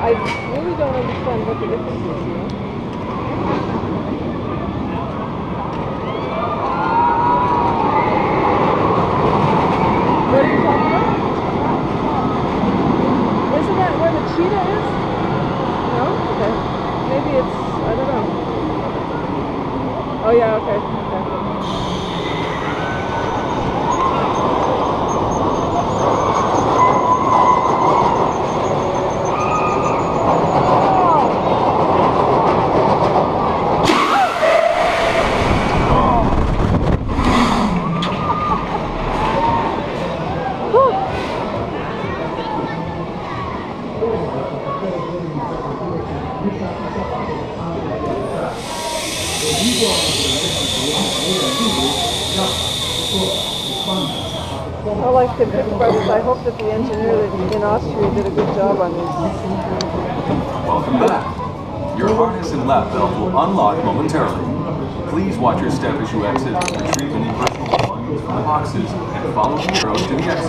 I really don't understand what the difference is, you know? What are you talking about? Isn't that where the cheetah is? No? Okay. Maybe it's, I don't know. Oh yeah, okay. Well, like the Busch Brothers, I hope that the engineer in Austria did a good job on this. Welcome back. Your harness and lap belt will unlock momentarily. Please watch your step as you exit, retrieve any personal belongings from the boxes, and follow the arrows to the exit.